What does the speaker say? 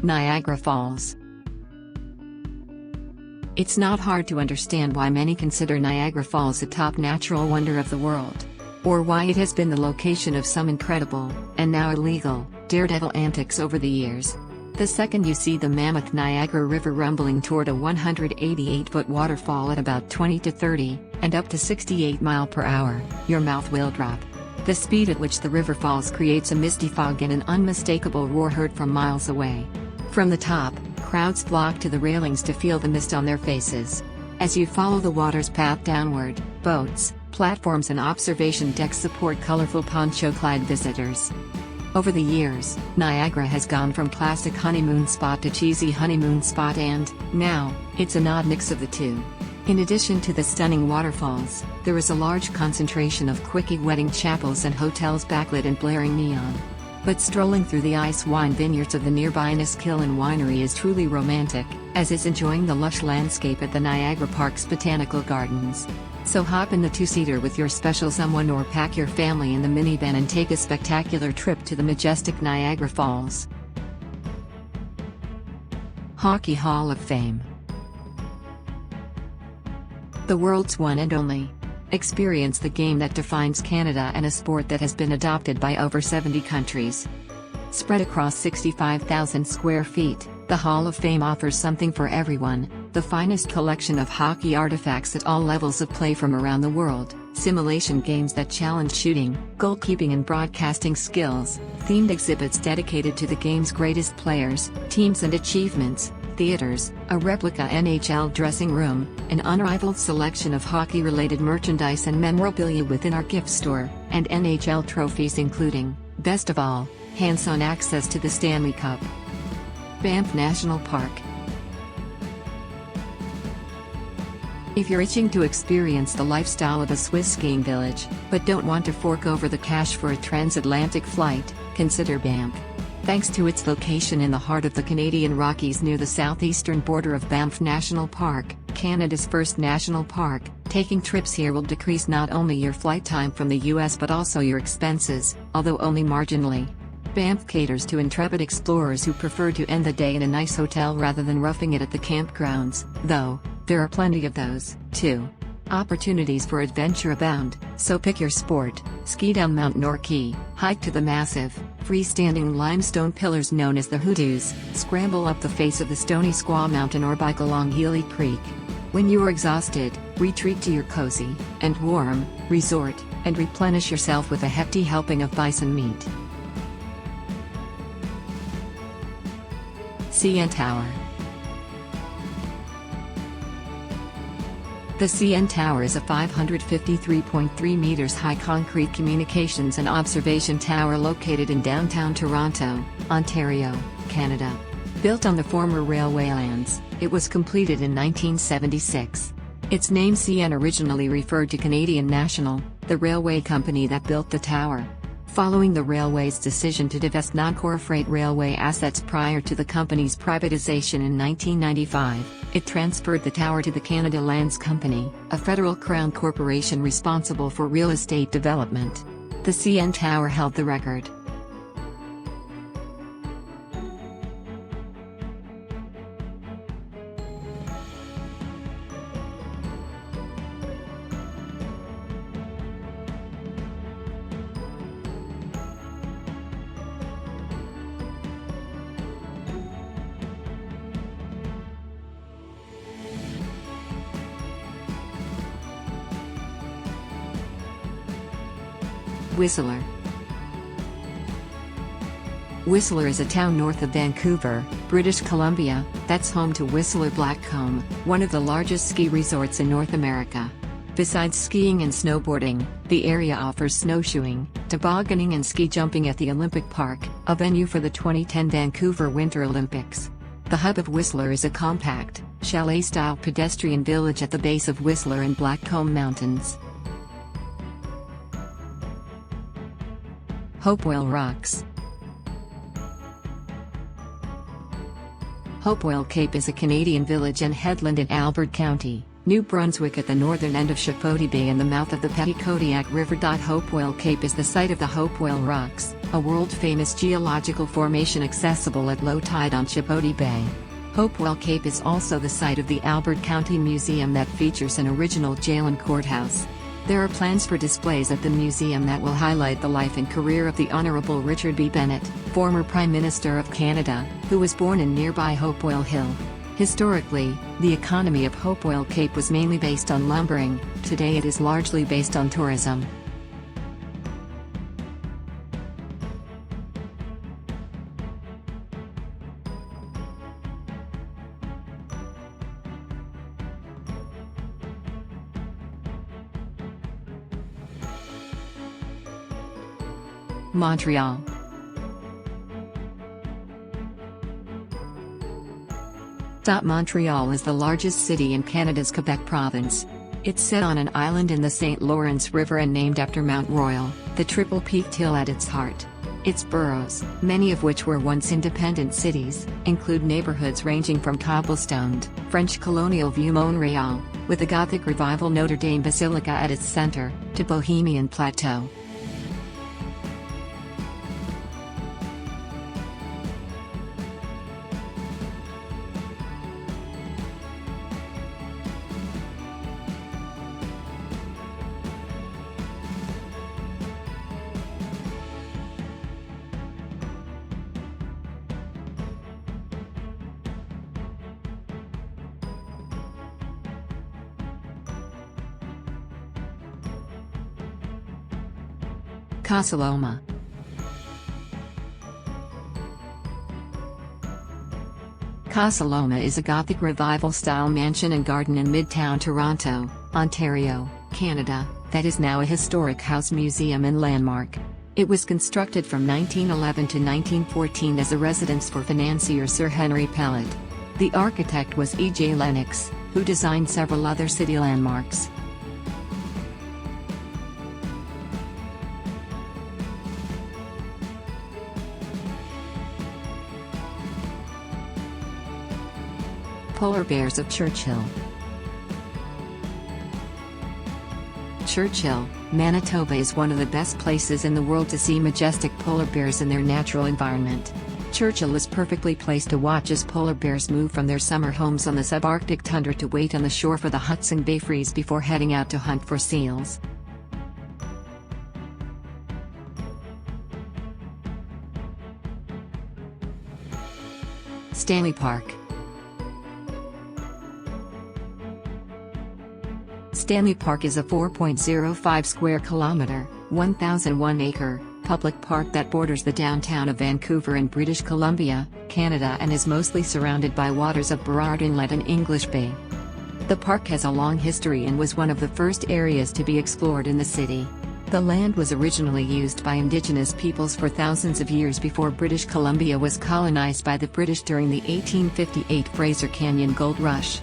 Niagara Falls. It's not hard to understand why many consider Niagara Falls a top natural wonder of the world. Or why it has been the location of some incredible, and now illegal, daredevil antics over the years. The second you see the mammoth Niagara River rumbling toward a 188-foot waterfall at about 20 to 30, and up to 68 miles per hour, your mouth will drop. The speed at which the river falls creates a misty fog and an unmistakable roar heard from miles away. From the top, crowds flock to the railings to feel the mist on their faces. As you follow the water's path downward, boats, platforms and observation decks support colorful poncho-clad visitors. Over the years, Niagara has gone from classic honeymoon spot to cheesy honeymoon spot and, now, it's an odd mix of the two. In addition to the stunning waterfalls, there is a large concentration of quickie wedding chapels and hotels backlit in blaring neon. But strolling through the ice wine vineyards of the nearby Niskillen Winery is truly romantic, as is enjoying the lush landscape at the Niagara Park's Botanical Gardens. So hop in the two-seater with your special someone or pack your family in the minivan and take a spectacular trip to the majestic Niagara Falls. Hockey Hall of Fame. The world's one and only. Experience the game that defines Canada and a sport that has been adopted by over 70 countries. Spread across 65,000 square feet, the Hall of Fame offers something for everyone, the finest collection of hockey artifacts at all levels of play from around the world, simulation games that challenge shooting, goalkeeping and broadcasting skills, themed exhibits dedicated to the game's greatest players, teams and achievements, theaters, a replica NHL dressing room, an unrivaled selection of hockey-related merchandise and memorabilia within our gift store, and NHL trophies including, best of all, hands-on access to the Stanley Cup. Banff National Park. If you're itching to experience the lifestyle of a Swiss skiing village, but don't want to fork over the cash for a transatlantic flight, consider Banff. Thanks to its location in the heart of the Canadian Rockies near the southeastern border of Banff National Park, Canada's first national park, taking trips here will decrease not only your flight time from the US but also your expenses, although only marginally. Banff caters to intrepid explorers who prefer to end the day in a nice hotel rather than roughing it at the campgrounds, though there are plenty of those, too. Opportunities for adventure abound, so pick your sport: ski down Mount Norquay, hike to the massive, freestanding limestone pillars known as the Hoodoos, scramble up the face of the Stony Squaw Mountain or bike along Healy Creek. When you are exhausted, retreat to your cozy, and warm, resort, and replenish yourself with a hefty helping of bison meat. CN Tower. The CN Tower is a 553.3 meters high concrete communications and observation tower located in downtown Toronto, Ontario, Canada. Built on the former railway lands, it was completed in 1976. Its name CN originally referred to Canadian National, the railway company that built the tower. Following the railway's decision to divest non-core freight railway assets prior to the company's privatization in 1995, it transferred the tower to the Canada Lands Company, a federal crown corporation responsible for real estate development. The CN Tower held the record. Whistler. Whistler is a town north of Vancouver, British Columbia, that's home to Whistler Blackcomb, one of the largest ski resorts in North America. Besides skiing and snowboarding, the area offers snowshoeing, tobogganing and ski jumping at the Olympic Park, a venue for the 2010 Vancouver Winter Olympics. The hub of Whistler is a compact, chalet-style pedestrian village at the base of Whistler and Blackcomb Mountains. Hopewell Rocks. Hopewell Cape is a Canadian village and headland in Albert County, New Brunswick at the northern end of Chapoti Bay and the mouth of the Petitcodiac River. Hopewell Cape is the site of the Hopewell Rocks, a world-famous geological formation accessible at low tide on Chipotle Bay. Hopewell Cape is also the site of the Albert County Museum that features an original jail and courthouse. There are plans for displays at the museum that will highlight the life and career of the Honorable Richard B. Bennett, former Prime Minister of Canada, who was born in nearby Hopewell Hill. Historically, the economy of Hopewell Cape was mainly based on lumbering. Today it is largely based on tourism. Montreal. Montreal is the largest city in Canada's Quebec province. It's set on an island in the St. Lawrence River and named after Mount Royal, the triple-peaked hill at its heart. Its boroughs, many of which were once independent cities, include neighborhoods ranging from cobblestoned, French colonial Vieux Montreal, with the Gothic Revival Notre Dame Basilica at its center, to Bohemian Plateau. Casa Loma. Casa Loma is a Gothic Revival-style mansion and garden in Midtown Toronto, Ontario, Canada, that is now a historic house museum and landmark. It was constructed from 1911 to 1914 as a residence for financier Sir Henry Pellet. The architect was E.J. Lennox, who designed several other city landmarks. Polar Bears of Churchill. Churchill, Manitoba is one of the best places in the world to see majestic polar bears in their natural environment. Churchill is perfectly placed to watch as polar bears move from their summer homes on the subarctic tundra to wait on the shore for the Hudson Bay freeze before heading out to hunt for seals. Stanley Park. Stanley Park is a 4.05 square kilometer, 1,001 acre, public park that borders the downtown of Vancouver in British Columbia, Canada and is mostly surrounded by waters of Burrard Inlet and English Bay. The park has a long history and was one of the first areas to be explored in the city. The land was originally used by Indigenous peoples for thousands of years before British Columbia was colonized by the British during the 1858 Fraser Canyon Gold Rush.